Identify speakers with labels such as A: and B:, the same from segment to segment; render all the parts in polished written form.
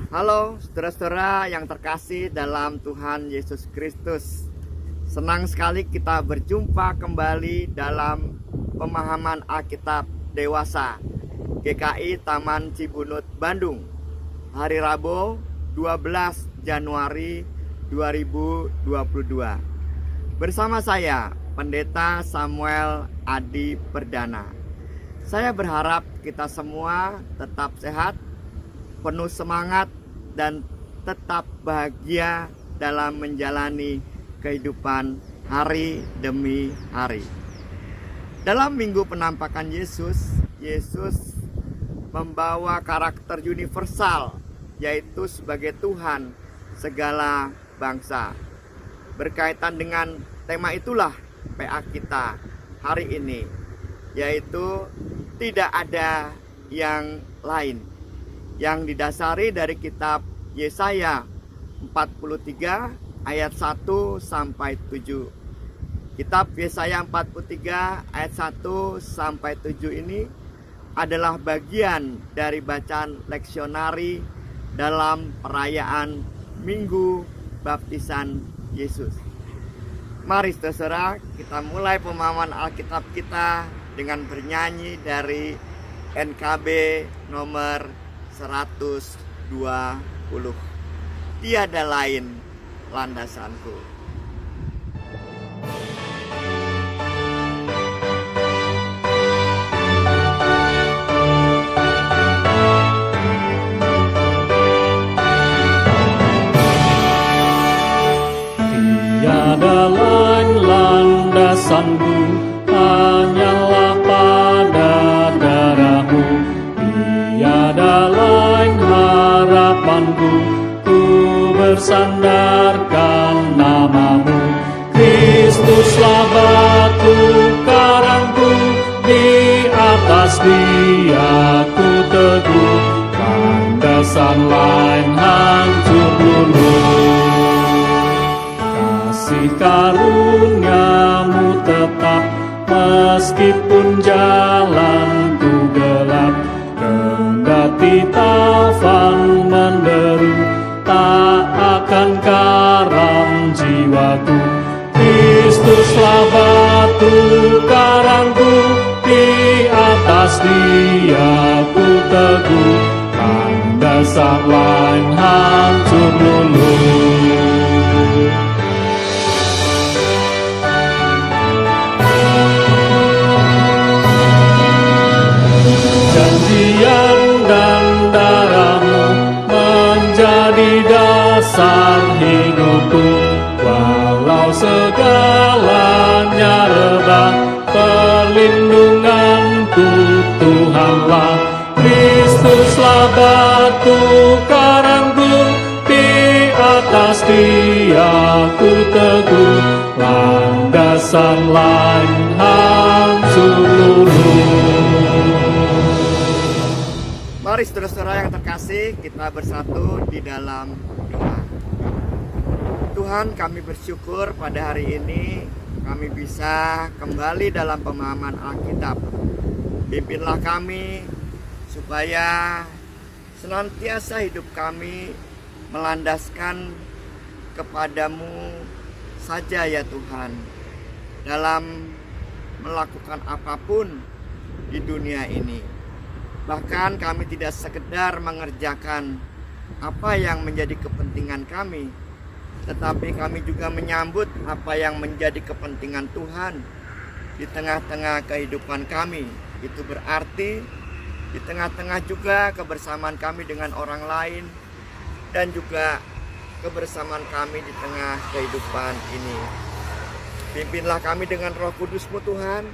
A: Halo saudara-saudara yang terkasih dalam Tuhan Yesus Kristus. Senang sekali kita berjumpa kembali dalam pemahaman Alkitab Dewasa GKI Taman Cibunut, Bandung. Hari Rabu 12 Januari 2022. Bersama saya Pendeta Samuel Adi Perdana. Saya berharap kita semua tetap sehat, penuh semangat, dan tetap bahagia dalam menjalani kehidupan hari demi hari. Dalam minggu penampakan Yesus membawa karakter universal, yaitu sebagai Tuhan segala bangsa. Berkaitan dengan tema itulah PA kita hari ini, yaitu tidak ada yang lain, yang didasari dari kitab Yesaya 43 ayat 1 sampai 7. Kitab Yesaya 43 ayat 1 sampai 7 ini adalah bagian dari bacaan leksionari dalam perayaan Minggu Baptisan Yesus. Mari saudara, kita mulai pemahaman Alkitab kita dengan bernyanyi dari NKB nomor 120. Tiada lain landasanku.
B: Tiada lain landasanku, hanyalah pada darah-Mu. Tiada lain harapanku, ku bersandarkan nama-Mu. Kristuslah batu karangku, di atas Dia ku teguh. Landasan lain hancur luluh. Kasih karunia-Mu tetap, meskipun jalanku gelap. Kendati taufan menderu, tak akan karam jiwaku. Kristuslah batu karangku, di atas Dia ku teguh. Landasan lain hancur luluh. Janjian dan darah-Mu menjadi dasar hidupku. Walau segalanya rebah, perlindunganku Tuhanlah. Kristuslah batu karangku, di atas Dia ku teguh. Landasan lain hancur luluh.
A: Mari saudara-saudara yang terkasih, kita bersatu di dalam doa. Tuhan, kami bersyukur pada hari ini kami bisa kembali dalam pemahaman Alkitab. Pimpinlah kami supaya senantiasa hidup kami melandaskan kepadamu saja ya Tuhan, dalam melakukan apapun di dunia ini. Bahkan kami tidak sekedar mengerjakan apa yang menjadi kepentingan kami, tetapi kami juga menyambut apa yang menjadi kepentingan Tuhan di tengah-tengah kehidupan kami. Itu berarti di tengah-tengah juga kebersamaan kami dengan orang lain, dan juga kebersamaan kami di tengah kehidupan ini. Pimpinlah kami dengan Roh Kudus-Mu Tuhan.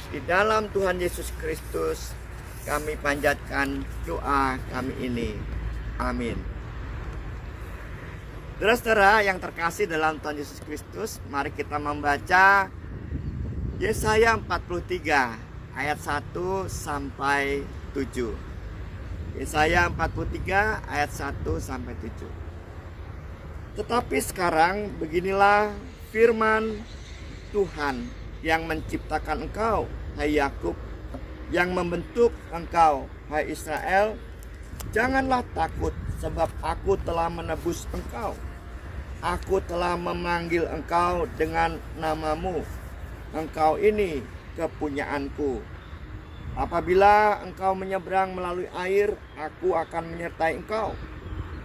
A: Di dalam Tuhan Yesus Kristus kami panjatkan doa kami ini. Amin. Saudara-saudara yang terkasih dalam Tuhan Yesus Kristus, mari kita membaca Yesaya 43 ayat 1 sampai 7. Yesaya 43 ayat 1 sampai 7. Tetapi sekarang beginilah firman Tuhan yang menciptakan engkau, hai Yakub, yang membentuk engkau, hai Israel. Janganlah takut, sebab aku telah menebus engkau. Aku telah memanggil engkau dengan namamu. Engkau ini kepunyaanku. Apabila engkau menyeberang melalui air, aku akan menyertai engkau.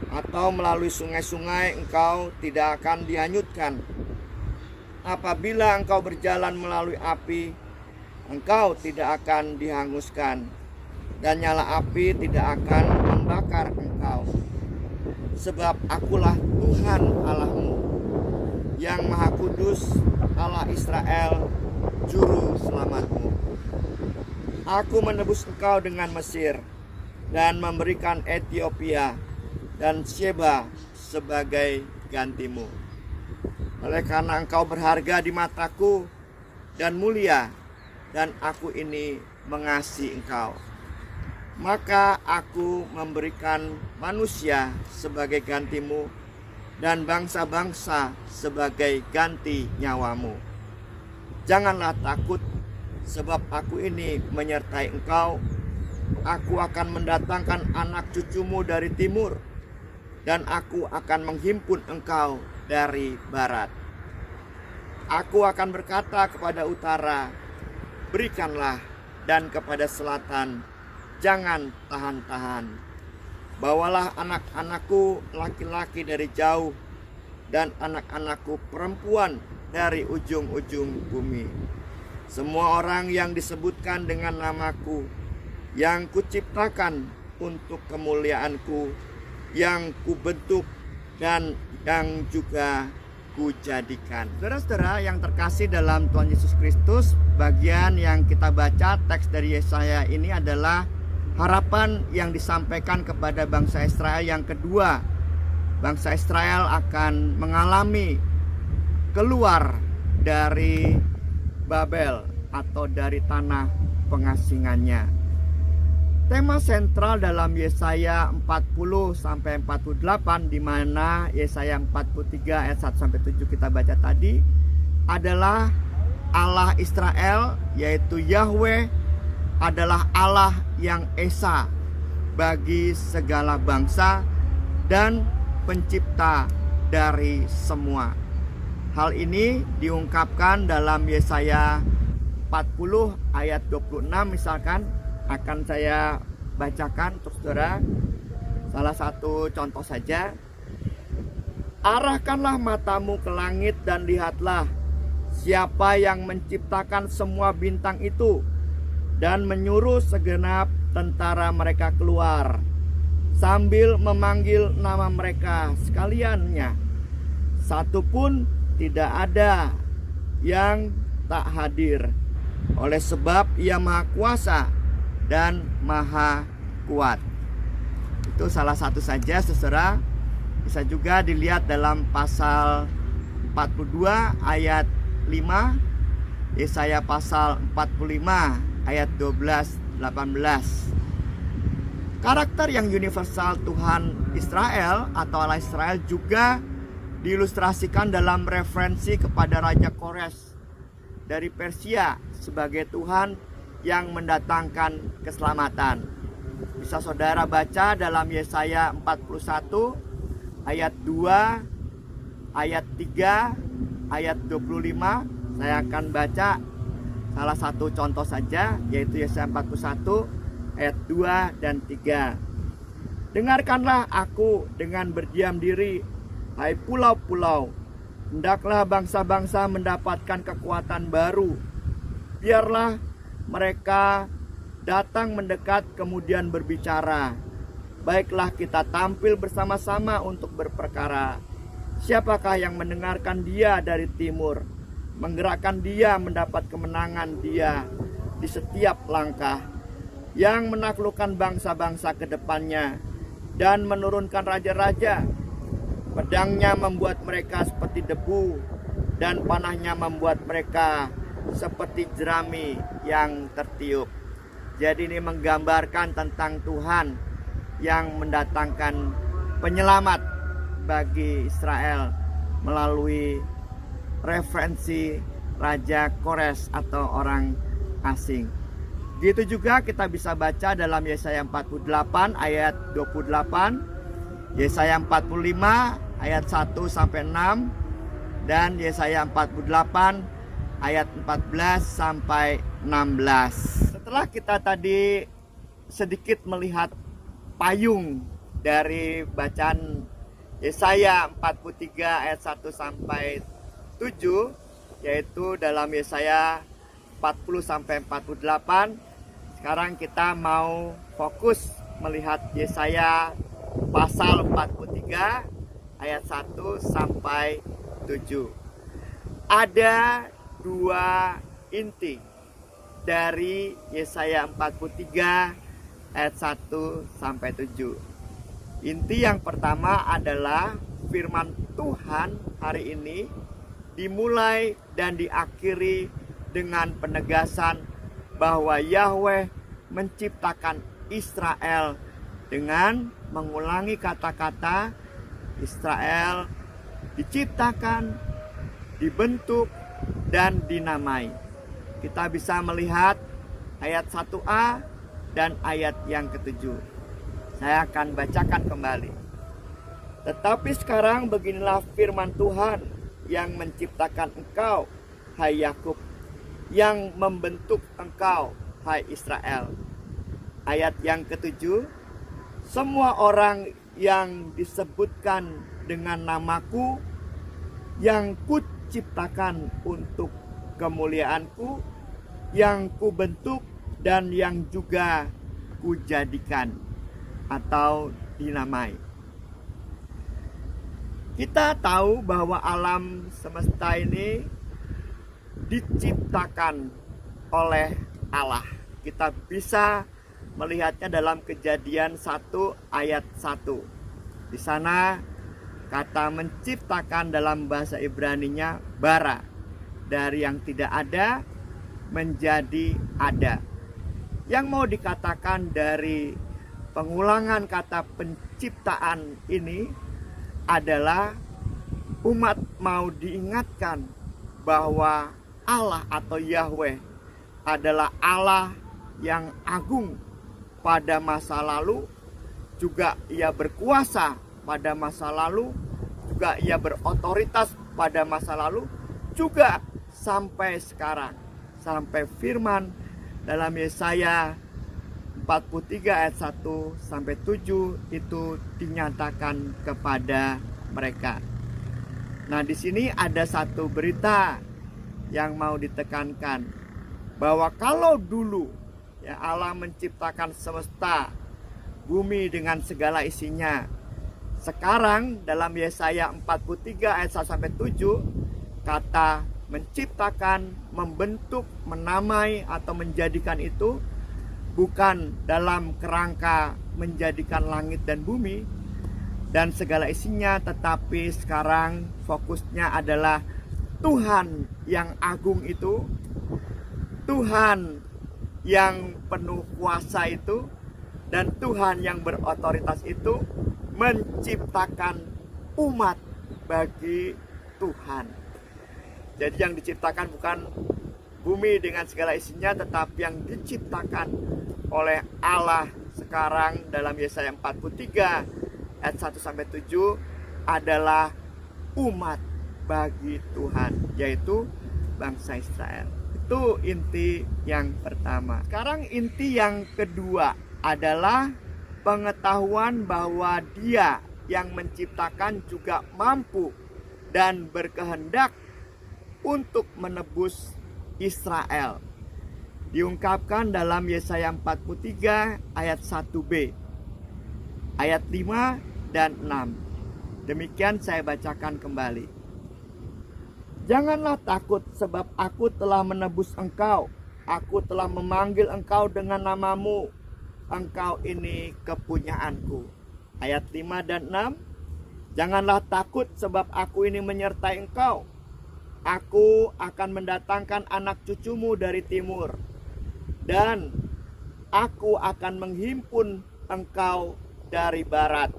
A: Atau melalui sungai-sungai, engkau tidak akan dihanyutkan. Apabila engkau berjalan melalui api, engkau tidak akan dihanguskan, dan nyala api tidak akan membakar engkau. Sebab akulah Tuhan Allahmu, yang Maha Kudus, Allah Israel, Juru Selamatmu. Aku menebus engkau dengan Mesir, dan memberikan Ethiopia dan Sheba sebagai gantimu. Oleh karena engkau berharga di mataku dan mulia, dan aku ini mengasihi engkau, maka aku memberikan manusia sebagai gantimu, dan bangsa-bangsa sebagai ganti nyawamu. Janganlah takut, sebab aku ini menyertai engkau. Aku akan mendatangkan anak cucumu dari timur, dan aku akan menghimpun engkau dari barat. Aku akan berkata kepada utara, berikanlah, dan kepada selatan, jangan tahan-tahan. Bawalah anak-anakku laki-laki dari jauh, dan anak-anakku perempuan dari ujung-ujung bumi. Semua orang yang disebutkan dengan namaku, yang kuciptakan untuk kemuliaanku, yang kubentuk dan yang juga kujadikan. Saudara-saudara yang terkasih dalam Tuhan Yesus Kristus, bagian yang kita baca teks dari Yesaya ini adalah harapan yang disampaikan kepada bangsa Israel yang kedua. Bangsa Israel akan mengalami keluar dari Babel atau dari tanah pengasingannya. Tema sentral dalam Yesaya 40 sampai 48, di mana Yesaya 43 ayat 1 sampai 7 kita baca tadi, adalah Allah Israel, yaitu Yahweh adalah Allah yang esa bagi segala bangsa dan pencipta dari semua. Hal ini diungkapkan dalam Yesaya 40 ayat 26 misalkan. Akan saya bacakan untuk saudara. Salah satu contoh saja. Arahkanlah matamu ke langit dan lihatlah siapa yang menciptakan semua bintang itu, dan menyuruh segenap tentara mereka keluar, sambil memanggil nama mereka sekaliannya. Satu pun tidak ada yang tak hadir, oleh sebab Ia Maha Kuasa dan Maha Kuat. Itu salah satu saja, saudara. Bisa juga dilihat dalam pasal 42 ayat 5, Yesaya pasal 45 ayat 12-18. Karakter yang universal Tuhan Israel atau Allah Israel juga diilustrasikan dalam referensi kepada Raja Kores dari Persia sebagai Tuhan yang mendatangkan keselamatan. Bisa saudara baca dalam Yesaya 41 ayat 2, ayat 3, ayat 25. Saya akan baca salah satu contoh saja, yaitu Yesaya 41 ayat 2 dan 3. Dengarkanlah aku dengan berdiam diri, hai pulau-pulau. Hendaklah bangsa-bangsa mendapatkan kekuatan baru. Biarlah mereka datang mendekat kemudian berbicara. Baiklah kita tampil bersama-sama untuk berperkara. Siapakah yang mendengarkan dia dari timur, menggerakkan dia mendapat kemenangan dia di setiap langkah, yang menaklukkan bangsa-bangsa ke depannya dan menurunkan raja-raja. Pedangnya membuat mereka seperti debu, dan panahnya membuat mereka seperti jerami yang tertiup. Jadi ini menggambarkan tentang Tuhan yang mendatangkan penyelamat bagi Israel melalui referensi Raja Kores atau orang asing. Gitu juga kita bisa baca dalam Yesaya 48 ayat 28, Yesaya 45 ayat 1 sampai 6 dan Yesaya 48 ayat 14 sampai 16. Setelah kita tadi sedikit melihat payung dari bacaan Yesaya 43 ayat 1 sampai 7, yaitu dalam Yesaya 40 sampai 48. Sekarang kita mau fokus melihat Yesaya pasal 43 ayat 1 sampai 7. Ada dua inti dari Yesaya 43 ayat 1 sampai 7. Inti yang pertama adalah firman Tuhan hari ini dimulai dan diakhiri dengan penegasan bahwa Yahweh menciptakan Israel dengan mengulangi kata-kata Israel diciptakan, dibentuk, dan dinamai. Kita bisa melihat ayat 1a dan ayat yang ketujuh. Saya akan bacakan kembali. Tetapi sekarang beginilah firman Tuhan yang menciptakan engkau, hai Yakub, yang membentuk engkau, hai Israel. Ayat yang ketujuh, semua orang yang disebutkan dengan namaku, yang kuciptakan untuk kemuliaanku, yang kubentuk dan yang juga kujadikan atau dinamai. Kita tahu bahwa alam semesta ini diciptakan oleh Allah. Kita bisa melihatnya dalam Kejadian 1 ayat 1. Di sana kata menciptakan dalam bahasa Ibraninya bara, dari yang tidak ada menjadi ada. Yang mau dikatakan dari pengulangan kata penciptaan ini adalah umat mau diingatkan bahwa Allah atau Yahweh adalah Allah yang agung pada masa lalu, juga Ia berkuasa pada masa lalu, juga Ia berotoritas pada masa lalu, juga sampai sekarang. Sampai firman dalam Yesaya 43 ayat 1 sampai 7 itu dinyatakan kepada mereka. Nah, di sini ada satu berita yang mau ditekankan, bahwa kalau dulu ya Allah menciptakan semesta bumi dengan segala isinya, sekarang dalam Yesaya 43 ayat 1 sampai 7 kata menciptakan, membentuk, menamai atau menjadikan itu bukan dalam kerangka menjadikan langit dan bumi dan segala isinya, tetapi sekarang fokusnya adalah Tuhan yang agung itu, Tuhan yang penuh kuasa itu, dan Tuhan yang berotoritas itu menciptakan umat bagi Tuhan. Jadi yang diciptakan bukan bumi dengan segala isinya, tetapi yang diciptakan oleh Allah sekarang dalam Yesaya 43 ayat 1 sampai 7 adalah umat bagi Tuhan, yaitu bangsa Israel. Itu inti yang pertama. Sekarang inti yang kedua adalah pengetahuan bahwa Dia yang menciptakan juga mampu dan berkehendak untuk menebus Israel. Diungkapkan dalam Yesaya 43 ayat 1b, ayat 5 dan 6. Demikian saya bacakan kembali. Janganlah takut, sebab aku telah menebus engkau. Aku telah memanggil engkau dengan namamu. Engkau ini kepunyaanku. Ayat 5 dan 6. Janganlah takut, sebab aku ini menyertai engkau. Aku akan mendatangkan anak cucumu dari timur, dan aku akan menghimpun engkau dari barat.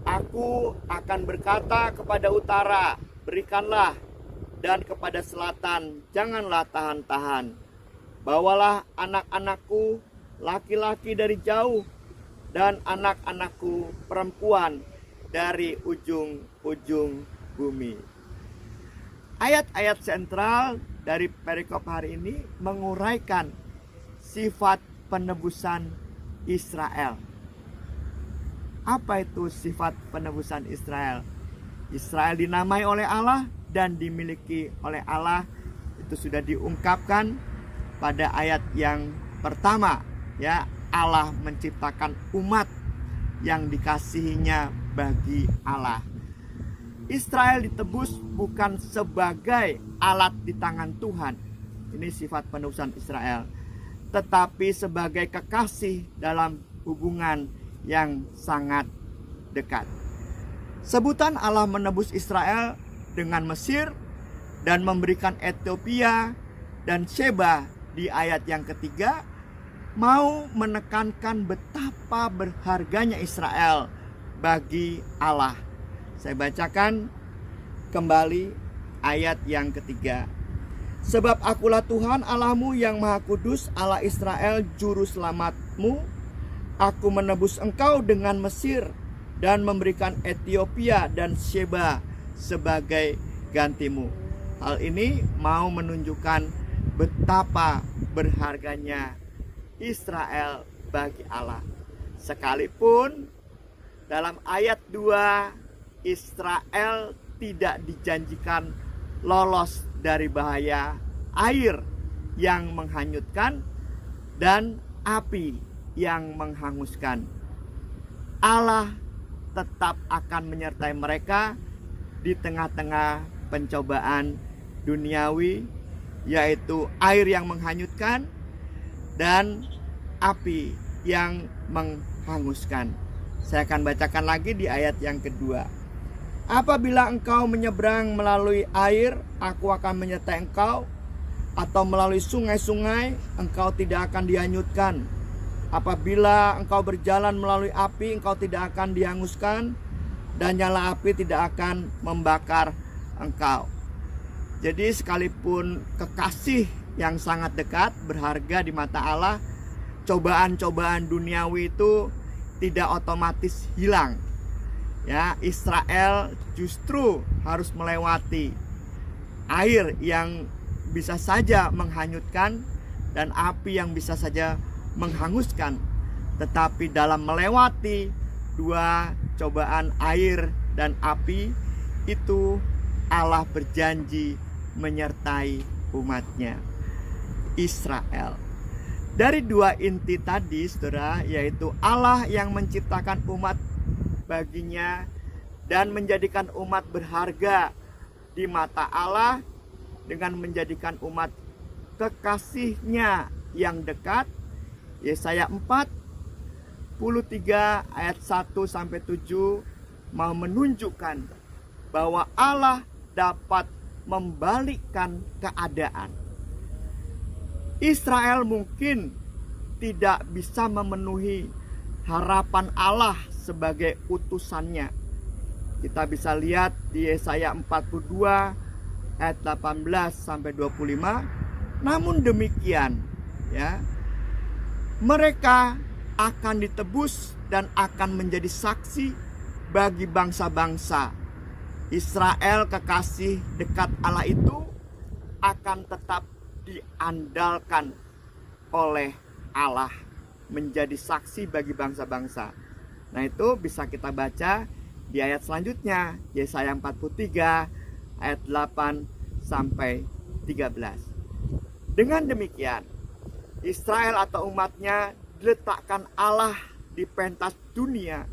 A: Aku akan berkata kepada utara, berikanlah, dan kepada selatan, janganlah tahan-tahan. Bawalah anak-anakku laki-laki dari jauh, dan anak-anakku perempuan dari ujung-ujung bumi. Ayat-ayat sentral dari perikop hari ini menguraikan sifat penebusan Israel. Apa itu sifat penebusan Israel? Israel dinamai oleh Allah dan dimiliki oleh Allah. Itu sudah diungkapkan pada ayat yang pertama, ya. Allah menciptakan umat yang dikasihinya bagi Allah. Israel ditebus bukan sebagai alat di tangan Tuhan. Ini sifat penebusan Israel. Tetapi sebagai kekasih dalam hubungan yang sangat dekat. Sebutan Allah menebus Israel dengan Mesir dan memberikan Ethiopia dan Sheba di ayat yang ketiga mau menekankan betapa berharganya Israel bagi Allah. Saya bacakan kembali ayat yang ketiga. Sebab akulah Tuhan Allahmu yang Maha Kudus, Allah Israel, juru selamatmu. Aku menebus engkau dengan Mesir dan memberikan Ethiopia dan Sheba sebagai gantimu. Hal ini mau menunjukkan betapa berharganya Israel bagi Allah. Sekalipun dalam ayat 2 Israel tidak dijanjikan lolos dari bahaya air yang menghanyutkan dan api yang menghanguskan. Allah tetap akan menyertai mereka di tengah-tengah pencobaan duniawi, yaitu air yang menghanyutkan dan api yang menghanguskan. Saya akan bacakan lagi di ayat yang kedua. Apabila engkau menyeberang melalui air, aku akan menyertai engkau, atau melalui sungai-sungai, engkau tidak akan dihanyutkan. Apabila engkau berjalan melalui api, engkau tidak akan dihanguskan, dan nyala api tidak akan membakar engkau. Jadi sekalipun kekasih yang sangat dekat, berharga di mata Allah, cobaan-cobaan duniawi itu tidak otomatis hilang. Ya, Israel justru harus melewati air yang bisa saja menghanyutkan dan api yang bisa saja menghanguskan. Tetapi dalam melewati dua cobaan air dan api itu, Allah berjanji menyertai umatnya Israel. Dari dua inti tadi, saudara, yaitu Allah yang menciptakan umat baginya dan menjadikan umat berharga di mata Allah dengan menjadikan umat kekasihnya yang dekat. Yesaya 43 ayat 1-7 mau menunjukkan bahwa Allah dapat membalikkan keadaan. Israel mungkin tidak bisa memenuhi harapan Allah sebagai utusannya. Kita bisa lihat di Yesaya 42 ayat 18-25. Namun demikian, ya, mereka akan ditebus dan akan menjadi saksi bagi bangsa-bangsa. Israel, kekasih dekat Allah itu, akan tetap diandalkan oleh Allah menjadi saksi bagi bangsa-bangsa. Nah, itu bisa kita baca di ayat selanjutnya, Yesaya 43 ayat 8-13. Dengan demikian, Israel atau umatnya diletakkan Allah di pentas dunia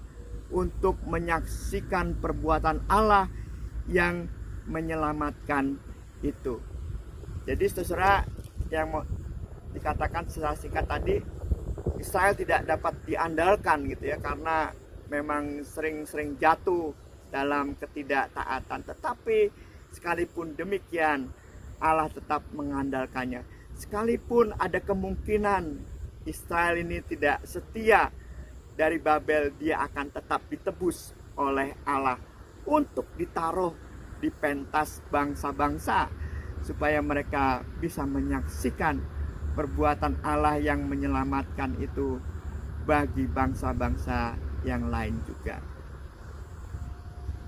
A: untuk menyaksikan perbuatan Allah yang menyelamatkan itu. Jadi saudara, yang mau dikatakan secara singkat tadi, Israel tidak dapat diandalkan gitu ya, karena memang sering-sering jatuh dalam ketidaktaatan. Tetapi sekalipun demikian, Allah tetap mengandalkannya. Sekalipun ada kemungkinan Israel ini tidak setia dari Babel, dia akan tetap ditebus oleh Allah untuk ditaruh di pentas bangsa-bangsa, supaya mereka bisa menyaksikan perbuatan Allah yang menyelamatkan itu bagi bangsa-bangsa yang lain juga.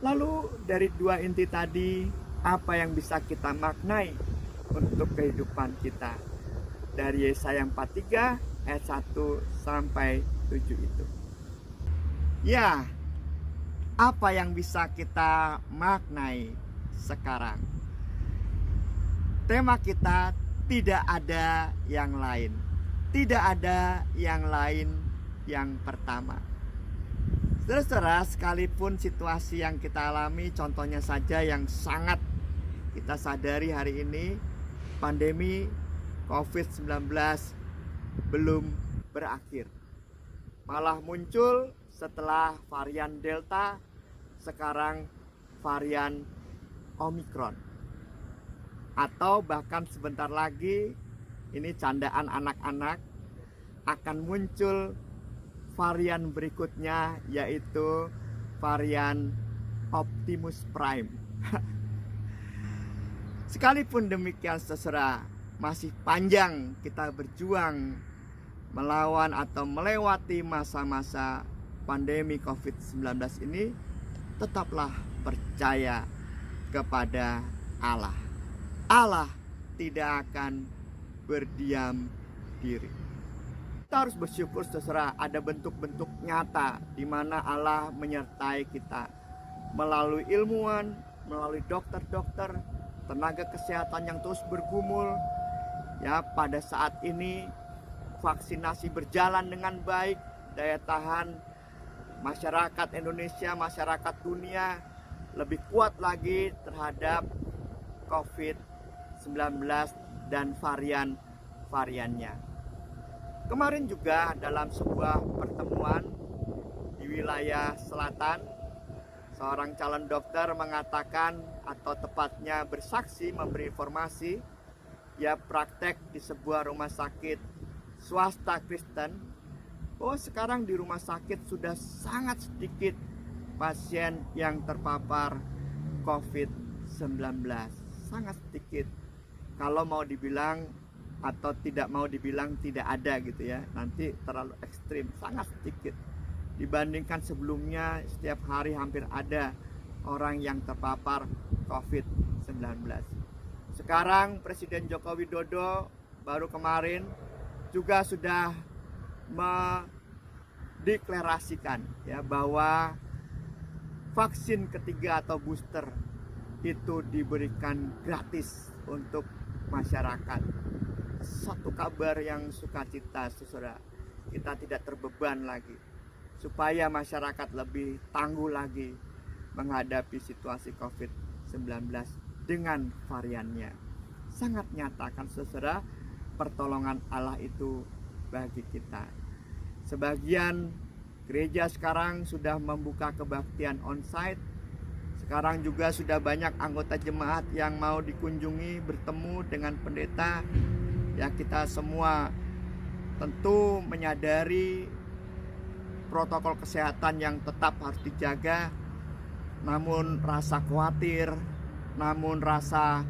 A: Lalu dari dua inti tadi, apa yang bisa kita maknai untuk kehidupan kita? Dari Yesaya 43 ayat 1 sampai 7 itu. Ya, apa yang bisa kita maknai sekarang? Tema kita tidak ada yang lain. Tidak ada yang lain yang pertama. Saudara-saudara, sekalipun situasi yang kita alami, contohnya saja yang sangat kita sadari hari ini, pandemi COVID-19 belum berakhir. Malah muncul setelah varian Delta, sekarang varian Omicron. Atau bahkan sebentar lagi, ini candaan anak-anak, akan muncul varian berikutnya, yaitu varian Optimus Prime. Sekalipun demikian, saudara, masih panjang kita berjuang melawan atau melewati masa-masa pandemi COVID-19 ini. Tetaplah percaya kepada Allah. Allah tidak akan berdiam diri. Kita harus bersyukur, saudara, ada bentuk-bentuk nyata di mana Allah menyertai kita melalui ilmuwan, melalui dokter-dokter, tenaga kesehatan yang terus bergumul. Ya, pada saat ini vaksinasi berjalan dengan baik, daya tahan masyarakat Indonesia, masyarakat dunia lebih kuat lagi terhadap COVID-19 dan varian-variannya. Kemarin juga dalam sebuah pertemuan di wilayah selatan, seorang calon dokter mengatakan, atau tepatnya bersaksi, memberi informasi, ya praktek di sebuah rumah sakit swasta Kristen, bahwa sekarang di rumah sakit sudah sangat sedikit pasien yang terpapar COVID-19. Sangat sedikit. Kalau mau dibilang atau tidak mau dibilang tidak ada gitu ya, nanti terlalu ekstrim. Sangat sedikit dibandingkan sebelumnya, setiap hari hampir ada orang yang terpapar COVID-19. Sekarang Presiden Joko Widodo baru kemarin juga sudah mendeklarasikan ya bahwa vaksin ketiga atau booster itu diberikan gratis untuk masyarakat. Satu kabar yang sukacita, saudara. Kita tidak terbeban lagi, supaya masyarakat lebih tangguh lagi menghadapi situasi COVID-19 dengan variannya. Sangat nyata kan, saudara, pertolongan Allah itu bagi kita. Sebagian gereja sekarang sudah membuka kebaktian onsite. Sekarang juga sudah banyak anggota jemaat yang mau dikunjungi, bertemu dengan pendeta. Ya, kita semua tentu menyadari protokol kesehatan yang tetap harus dijaga. Namun rasa khawatir, namun rasa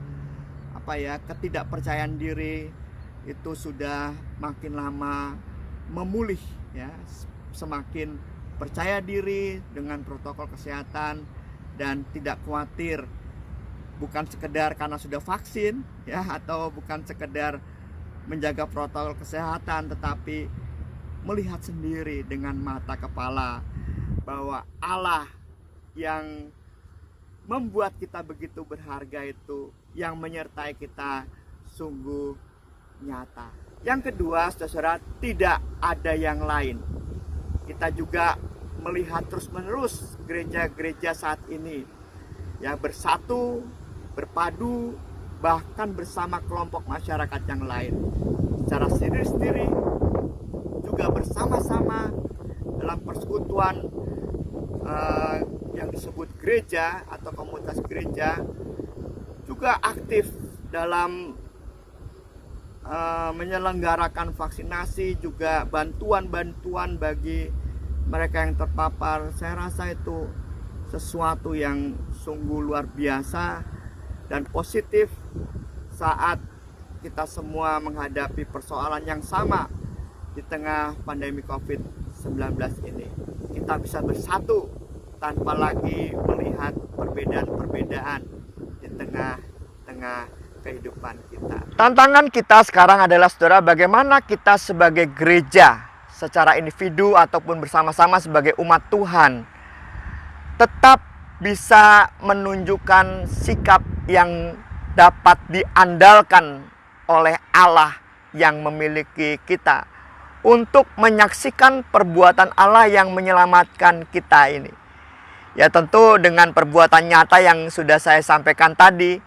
A: ketidakpercayaan diri itu sudah makin lama memulih ya. Semakin percaya diri dengan protokol kesehatan dan tidak khawatir, bukan sekedar karena sudah vaksin ya, atau bukan sekedar menjaga protokol kesehatan, tetapi melihat sendiri dengan mata kepala bahwa Allah yang membuat kita begitu berharga itu, yang menyertai kita, sungguh nyata. Yang kedua, saudara, tidak ada yang lain. Kita juga melihat terus-menerus gereja-gereja saat ini ya bersatu, berpadu, bahkan bersama kelompok masyarakat yang lain, secara sendiri-sendiri, juga bersama-sama dalam persekutuan yang disebut gereja atau komunitas gereja, juga aktif dalam menyelenggarakan vaksinasi, juga bantuan-bantuan bagi mereka yang terpapar. Saya rasa itu sesuatu yang sungguh luar biasa dan positif saat kita semua menghadapi persoalan yang sama di tengah pandemi COVID-19 ini. Kita bisa bersatu tanpa lagi melihat perbedaan-perbedaan di tengah-tengah kehidupan kita. Tantangan kita sekarang adalah saudara, bagaimana kita sebagai gereja secara individu ataupun bersama-sama sebagai umat Tuhan tetap bisa menunjukkan sikap yang dapat diandalkan oleh Allah yang memiliki kita untuk menyaksikan perbuatan Allah yang menyelamatkan kita ini. Ya tentu dengan perbuatan nyata yang sudah saya sampaikan tadi,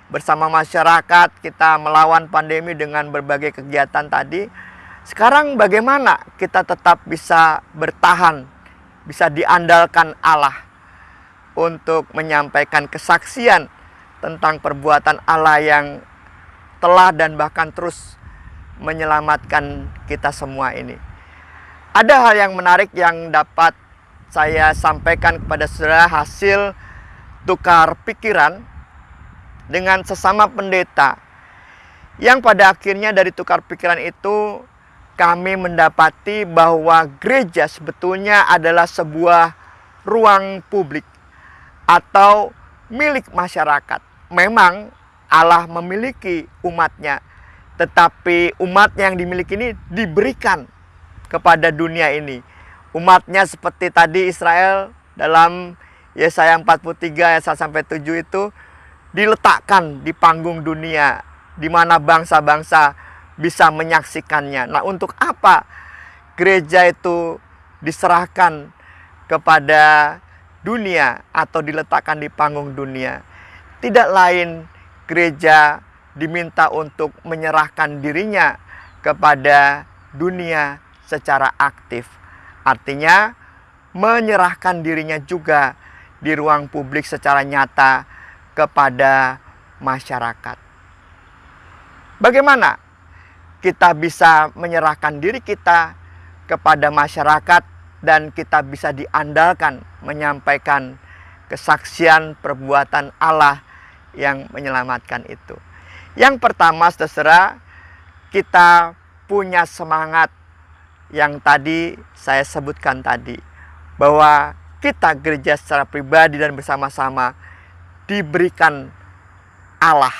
A: bersama masyarakat kita melawan pandemi dengan berbagai kegiatan tadi. Sekarang bagaimana kita tetap bisa bertahan, bisa diandalkan Allah untuk menyampaikan kesaksian tentang perbuatan Allah yang telah dan bahkan terus menyelamatkan kita semua ini. Ada hal yang menarik yang dapat saya sampaikan kepada saudara, hasil tukar pikiran dengan sesama pendeta, yang pada akhirnya dari tukar pikiran itu kami mendapati bahwa gereja sebetulnya adalah sebuah ruang publik atau milik masyarakat. Memang Allah memiliki umatnya, tetapi umatnya yang dimiliki ini diberikan kepada dunia ini. Umatnya seperti tadi Israel dalam Yesaya 43 ayat 1-7 itu diletakkan di panggung dunia, di mana bangsa-bangsa bisa menyaksikannya. Nah, untuk apa gereja itu diserahkan kepada dunia atau diletakkan di panggung dunia? Tidak lain, gereja diminta untuk menyerahkan dirinya kepada dunia secara aktif. Artinya menyerahkan dirinya juga di ruang publik secara nyata kepada masyarakat. Bagaimana kita bisa menyerahkan diri kita kepada masyarakat dan kita bisa diandalkan menyampaikan kesaksian perbuatan Allah yang menyelamatkan itu? Yang pertama, saudara, kita punya semangat yang tadi saya sebutkan tadi, bahwa kita gereja secara pribadi dan bersama-sama diberikan Allah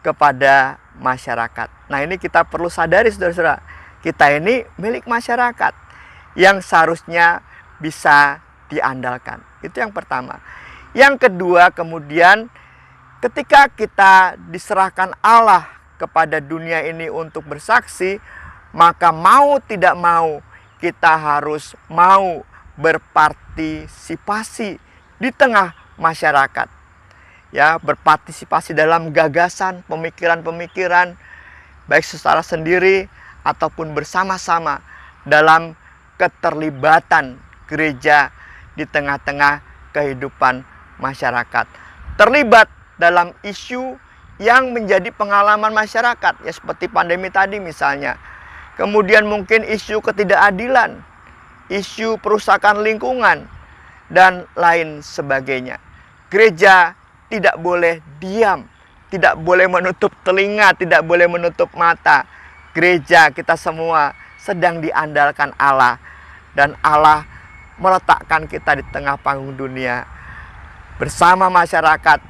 A: kepada masyarakat. Nah, ini kita perlu sadari, saudara-saudara, kita ini milik masyarakat yang seharusnya bisa diandalkan. Itu yang pertama. Yang kedua, kemudian ketika kita diserahkan Allah kepada dunia ini untuk bersaksi, maka mau tidak mau kita harus mau berpartisipasi di tengah masyarakat. Ya, berpartisipasi dalam gagasan, pemikiran-pemikiran, baik secara sendiri ataupun bersama-sama dalam keterlibatan gereja di tengah-tengah kehidupan masyarakat. Terlibat dalam isu yang menjadi pengalaman masyarakat, ya seperti pandemi tadi misalnya. Kemudian mungkin isu ketidakadilan, isu perusakan lingkungan, dan lain sebagainya. Gereja tidak boleh diam, tidak boleh menutup telinga, tidak boleh menutup mata. Gereja kita semua sedang diandalkan Allah, dan Allah meletakkan kita di tengah panggung dunia. Bersama masyarakat,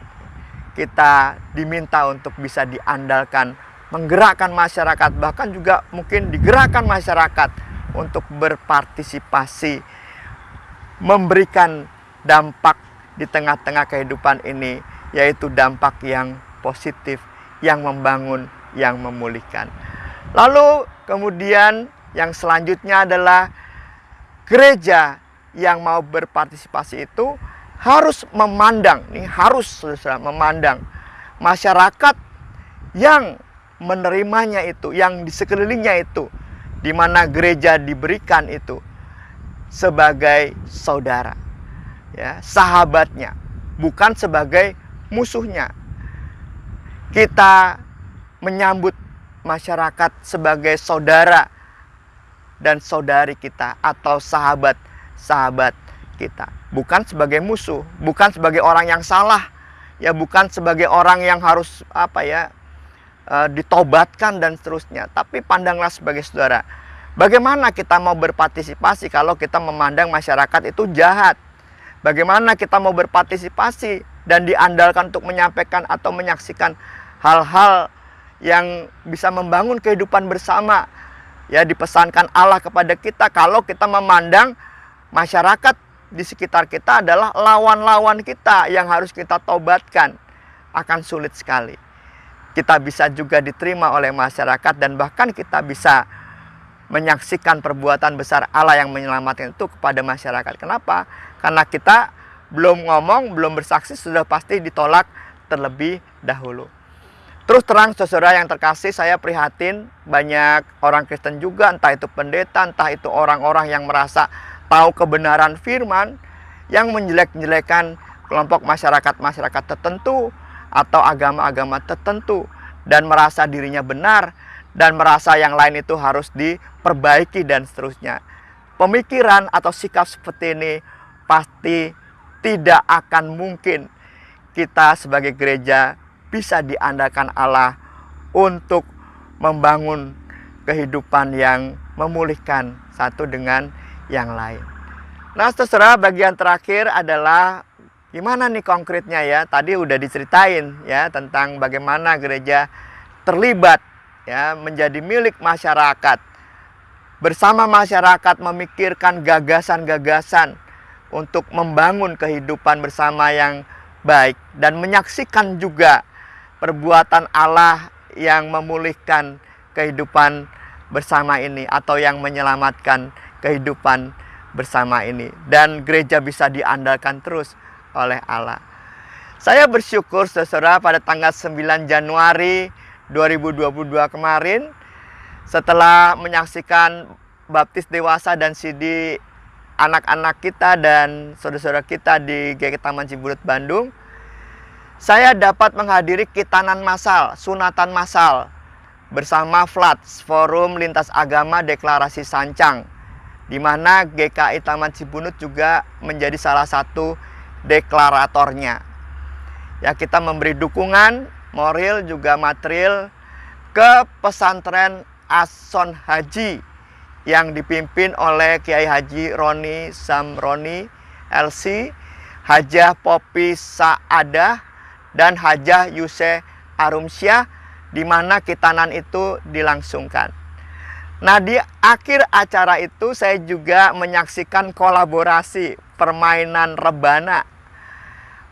A: kita diminta untuk bisa diandalkan, menggerakkan masyarakat, bahkan juga mungkin digerakkan masyarakat untuk berpartisipasi, memberikan dampak di tengah-tengah kehidupan ini, yaitu dampak yang positif, yang membangun, yang memulihkan. Lalu kemudian yang selanjutnya adalah gereja yang mau berpartisipasi itu harus memandang, nih harus memandang masyarakat yang menerimanya itu, yang di sekelilingnya itu, di mana gereja diberikan itu sebagai saudara, ya, sahabatnya, bukan sebagai musuhnya. Kita menyambut masyarakat sebagai saudara dan saudari kita, atau sahabat-sahabat kita, bukan sebagai musuh, bukan sebagai orang yang salah, ya, bukan sebagai orang yang harus ditobatkan dan seterusnya, tapi pandanglah sebagai saudara. Bagaimana kita mau berpartisipasi kalau kita memandang masyarakat itu jahat, Bagaimana kita mau berpartisipasi dan diandalkan untuk menyampaikan atau menyaksikan hal-hal yang bisa membangun kehidupan bersama. Ya, dipesankan Allah kepada kita kalau kita memandang masyarakat di sekitar kita adalah lawan-lawan kita yang harus kita tobatkan, akan sulit sekali. Kita bisa juga diterima oleh masyarakat dan bahkan kita bisa menyaksikan perbuatan besar Allah yang menyelamatkan itu kepada masyarakat. Kenapa? Karena kita belum ngomong, belum bersaksi, sudah pasti ditolak terlebih dahulu. Terus terang saudara yang terkasih, saya prihatin banyak orang Kristen juga, entah itu pendeta, entah itu orang-orang yang merasa tahu kebenaran firman, yang menjelek-jelekan kelompok masyarakat tertentu atau agama-agama tertentu, dan merasa dirinya benar, dan merasa yang lain itu harus diperbaiki dan seterusnya. Pemikiran atau sikap seperti ini pasti tidak akan mungkin kita sebagai gereja bisa diandalkan Allah untuk membangun kehidupan yang memulihkan satu dengan yang lain. Nah, saudara, bagian terakhir adalah gimana nih konkretnya ya. Tadi udah diceritain ya tentang bagaimana gereja terlibat ya menjadi milik masyarakat. Bersama masyarakat memikirkan gagasan-gagasan untuk membangun kehidupan bersama yang baik dan menyaksikan juga perbuatan Allah yang memulihkan kehidupan bersama ini atau yang menyelamatkan kehidupan bersama ini, dan gereja bisa diandalkan terus oleh Allah. Saya bersyukur saudara pada tanggal 9 Januari 2022 kemarin, setelah menyaksikan baptis dewasa dan CD anak-anak kita dan saudara-saudara kita di GKI Taman Ciburut Bandung, saya dapat menghadiri khitanan massal, sunatan massal bersama FLATS, Forum Lintas Agama Deklarasi Sancang, di mana GKI Taman Ciburut juga menjadi salah satu deklaratornya. Ya, kita memberi dukungan moral juga material ke pesantren As-Son Haji yang dipimpin oleh Kiai Haji Roni Samroni LC, Hajah Popi Saadah, dan Hajah Yuse Arumsyah, di mana khitanan itu dilangsungkan. Nah, di akhir acara itu saya juga menyaksikan kolaborasi permainan rebana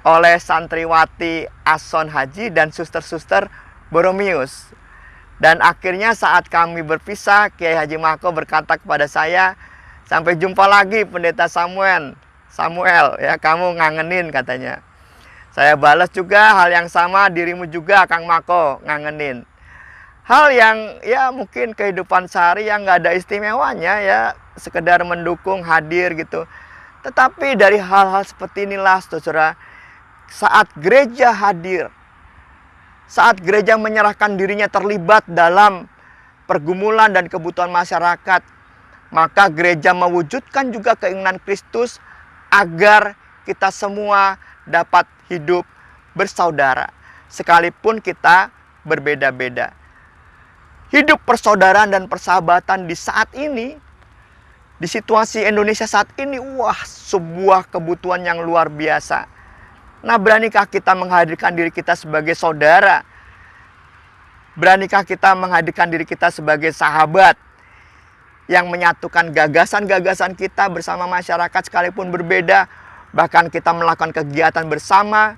A: oleh santriwati As-Son Haji dan suster-suster Boromius. Dan akhirnya saat kami berpisah, Kiai Haji Mako berkata kepada saya, "Sampai jumpa lagi Pendeta Samuel, ya kamu ngangenin," katanya. Saya balas juga hal yang sama, dirimu juga Kang Mako ngangenin. Hal yang ya mungkin kehidupan sehari yang nggak ada istimewanya ya, sekedar mendukung, hadir gitu. Tetapi dari hal-hal seperti inilah saudara, saat gereja hadir, saat gereja menyerahkan dirinya terlibat dalam pergumulan dan kebutuhan masyarakat, maka gereja mewujudkan juga keinginan Kristus agar kita semua dapat hidup bersaudara, sekalipun kita berbeda-beda. Hidup persaudaraan dan persahabatan di saat ini, di situasi Indonesia saat ini, wah, sebuah kebutuhan yang luar biasa. Nah, beranikah kita menghadirkan diri kita sebagai saudara? Beranikah kita menghadirkan diri kita sebagai sahabat yang menyatukan gagasan-gagasan kita bersama masyarakat sekalipun berbeda? Bahkan kita melakukan kegiatan bersama,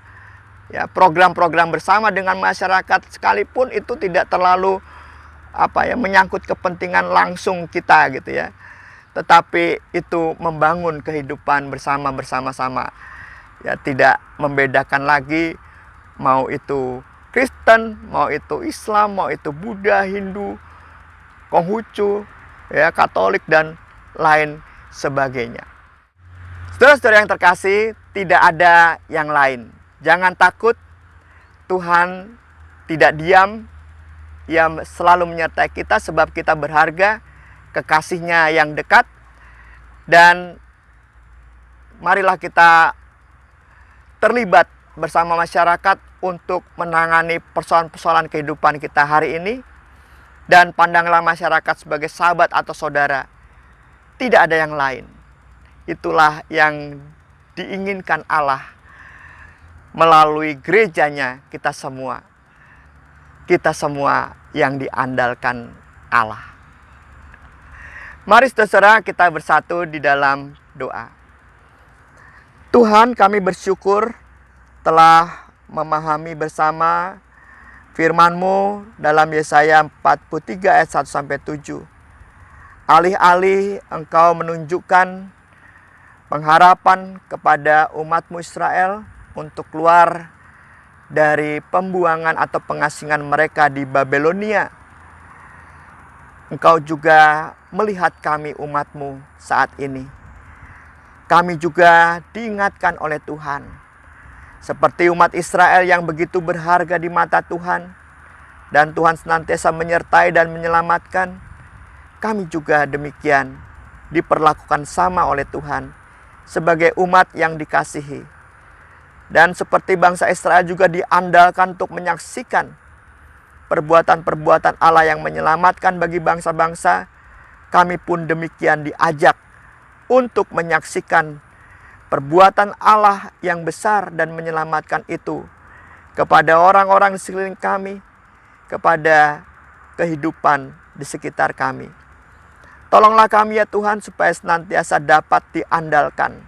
A: ya, program-program bersama dengan masyarakat sekalipun itu tidak terlalu menyangkut kepentingan langsung kita gitu ya. Tetapi itu membangun kehidupan bersama-sama. Ya, tidak membedakan lagi mau itu Kristen, mau itu Islam, mau itu Buddha, Hindu, Konghucu, ya, Katolik dan lain sebagainya. Saudara-saudara yang terkasih, tidak ada yang lain. Jangan takut, Tuhan tidak diam. Ia selalu menyertai kita sebab kita berharga, kekasih-Nya yang dekat. Dan marilah kita terlibat bersama masyarakat untuk menangani persoalan-persoalan kehidupan kita hari ini. Dan pandanglah masyarakat sebagai sahabat atau saudara. Tidak ada yang lain. Itulah yang diinginkan Allah melalui gerejanya kita semua. Kita semua yang diandalkan Allah. Mari saudara kita bersatu di dalam doa. Tuhan, kami bersyukur telah memahami bersama firman-Mu dalam Yesaya 43 ayat 1-7. Alih-alih Engkau menunjukkan pengharapan kepada umat-Mu Israel untuk keluar dari pembuangan atau pengasingan mereka di Babelonia, Engkau juga melihat kami umat-Mu saat ini. Kami juga diingatkan oleh Tuhan, seperti umat Israel yang begitu berharga di mata Tuhan, dan Tuhan senantiasa menyertai dan menyelamatkan. Kami juga demikian diperlakukan sama oleh Tuhan sebagai umat yang dikasihi. Dan seperti bangsa Israel juga diandalkan untuk menyaksikan perbuatan-perbuatan Allah yang menyelamatkan bagi bangsa-bangsa, kami pun demikian diajak untuk menyaksikan perbuatan Allah yang besar dan menyelamatkan itu kepada orang-orang di sekeliling kami, kepada kehidupan di sekitar kami. Tolonglah kami ya Tuhan supaya senantiasa dapat diandalkan.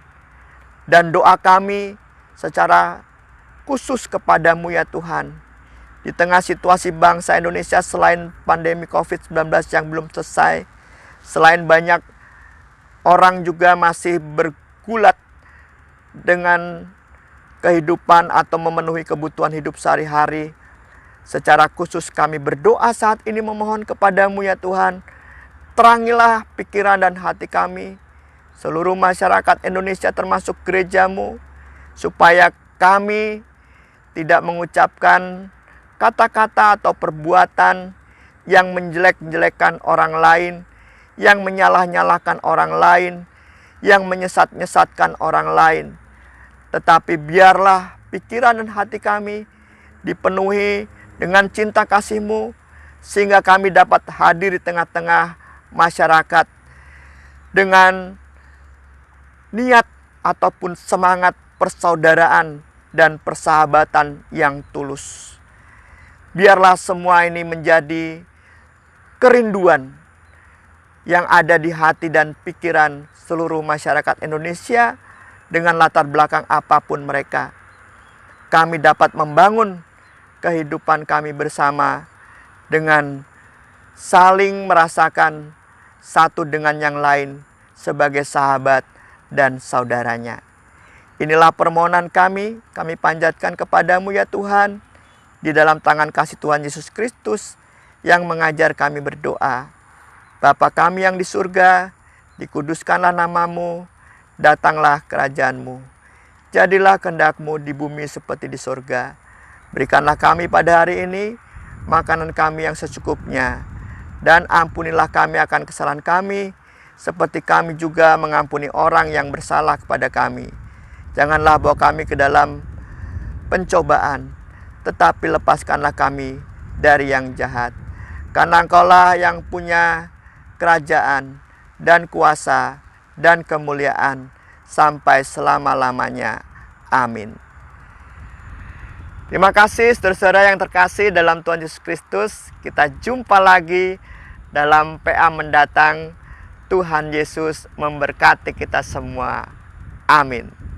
A: Dan doa kami secara khusus kepadamu ya Tuhan, di tengah situasi bangsa Indonesia selain pandemi COVID-19 yang belum selesai, selain banyak orang juga masih bergulat dengan kehidupan atau memenuhi kebutuhan hidup sehari-hari, secara khusus kami berdoa saat ini memohon kepadamu ya Tuhan, terangilah pikiran dan hati kami, seluruh masyarakat Indonesia termasuk gerejamu, supaya kami tidak mengucapkan kata-kata atau perbuatan yang menjelek-jelekkan orang lain, yang menyalah-nyalahkan orang lain, yang menyesat-nyesatkan orang lain. Tetapi biarlah pikiran dan hati kami dipenuhi dengan cinta kasih-Mu, sehingga kami dapat hadir di tengah-tengah masyarakat dengan niat ataupun semangat persaudaraan dan persahabatan yang tulus. Biarlah semua ini menjadi kerinduan yang ada di hati dan pikiran seluruh masyarakat Indonesia dengan latar belakang apapun mereka. Kami dapat membangun kehidupan kami bersama dengan saling merasakan satu dengan yang lain sebagai sahabat dan saudaranya. Inilah permohonan kami panjatkan kepadamu ya Tuhan, di dalam tangan kasih Tuhan Yesus Kristus yang mengajar kami berdoa. Bapa kami yang di surga, dikuduskanlah namamu, datanglah kerajaanmu. Jadilah kehendak-Mu di bumi seperti di surga. Berikanlah kami pada hari ini makanan kami yang secukupnya, dan ampunilah kami akan kesalahan kami, seperti kami juga mengampuni orang yang bersalah kepada kami. Janganlah bawa kami ke dalam pencobaan, tetapi lepaskanlah kami dari yang jahat. Karena Engkaulah yang punya kerajaan dan kuasa dan kemuliaan sampai selama-lamanya. Amin. Terima kasih saudara-saudara yang terkasih dalam Tuhan Yesus Kristus. Kita jumpa lagi dalam PA mendatang. Tuhan Yesus memberkati kita semua. Amin.